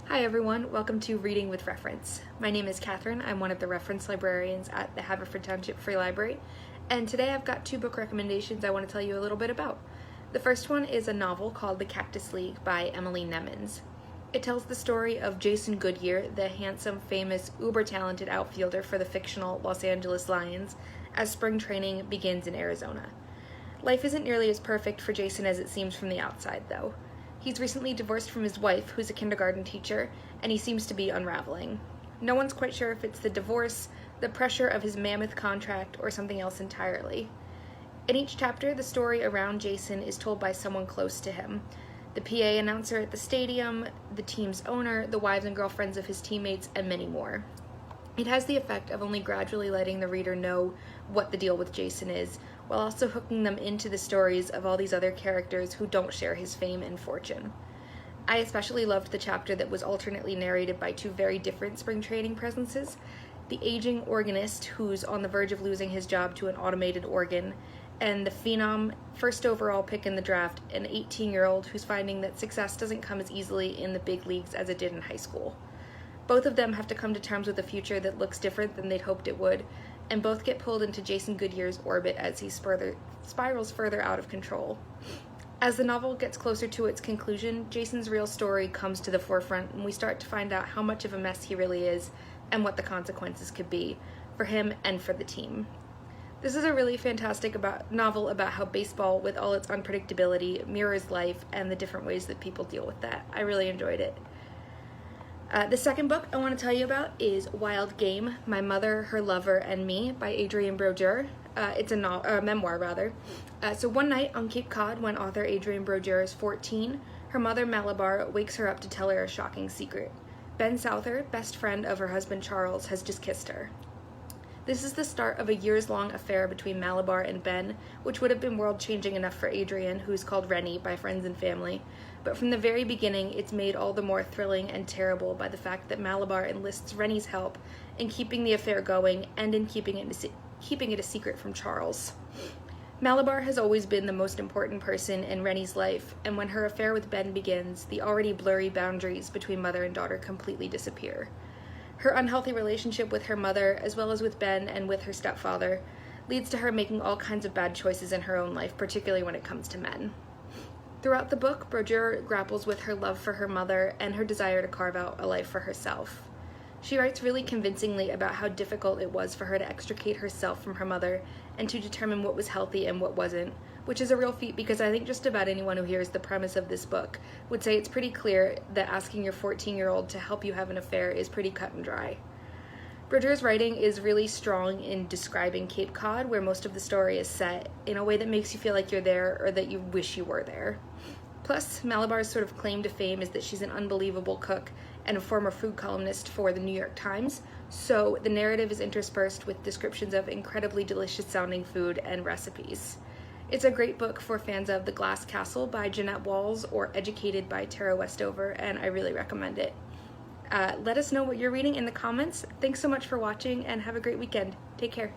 Hi everyone, welcome to Reading with Reference. My name is Katherine. I'm one of the reference librarians at the Haverford Township Free Library, and today I've got two book recommendations I want to tell you a little bit about. The first one is a novel called The Cactus League by Emily Nemens. It tells the story of Jason Goodyear, the handsome, famous, uber-talented outfielder for the fictional Los Angeles Lions, as spring training begins in Arizona. Life isn't nearly as perfect for Jason as it seems from the outside, though. He's recently divorced from his wife, who's a kindergarten teacher, and he seems to be unraveling. No one's quite sure if it's the divorce, the pressure of his mammoth contract, or something else entirely. In each chapter, the story around Jason is told by someone close to him. The PA announcer at the stadium, the team's owner, the wives and girlfriends of his teammates, and many more. It has the effect of only gradually letting the reader know what the deal with Jason is, while also hooking them into the stories of all these other characters who don't share his fame and fortune. I especially loved the chapter that was alternately narrated by two very different spring training presences: the aging organist who's on the verge of losing his job to an automated organ, and the phenom first overall pick in the draft, an 18-year-old who's finding that success doesn't come as easily in the big leagues as it did in high school. Both of them have to come to terms with a future that looks different than they'd hoped it would, and both get pulled into Jason Goodyear's orbit as he spirals further out of control. As the novel gets closer to its conclusion, Jason's real story comes to the forefront, and we start to find out how much of a mess he really is and what the consequences could be for him and for the team. This is a really fantastic novel about how baseball, with all its unpredictability, mirrors life and the different ways that people deal with that. I really enjoyed it. The second book I want to tell you about is Wild Game: My Mother, Her Lover, and Me by Adrienne Brodeur. It's a memoir. So one night on Cape Cod, when author Adrienne Brodeur is 14, her mother Malabar wakes her up to tell her a shocking secret. Ben Souther, best friend of her husband Charles, has just kissed her. This is the start of a years-long affair between Malabar and Ben, which would have been world-changing enough for Adrienne, who is called Rennie by friends and family. But from the very beginning, it's made all the more thrilling and terrible by the fact that Malabar enlists Rennie's help in keeping the affair going and in keeping it a secret from Charles. Malabar has always been the most important person in Rennie's life, and when her affair with Ben begins, the already blurry boundaries between mother and daughter completely disappear. Her unhealthy relationship with her mother, as well as with Ben and with her stepfather, leads to her making all kinds of bad choices in her own life, particularly when it comes to men. Throughout the book, Brodeur grapples with her love for her mother and her desire to carve out a life for herself. She writes really convincingly about how difficult it was for her to extricate herself from her mother and to determine what was healthy and what wasn't, which is a real feat because I think just about anyone who hears the premise of this book would say it's pretty clear that asking your 14-year-old to help you have an affair is pretty cut and dry. Brodeur's writing is really strong in describing Cape Cod, where most of the story is set, in a way that makes you feel like you're there or that you wish you were there. Plus, Malabar's sort of claim to fame is that she's an unbelievable cook and a former food columnist for the New York Times, so the narrative is interspersed with descriptions of incredibly delicious-sounding food and recipes. It's a great book for fans of The Glass Castle by Jeanette Walls or Educated by Tara Westover, and I really recommend it. Let us know what you're reading in the comments. Thanks so much for watching, and have a great weekend. Take care.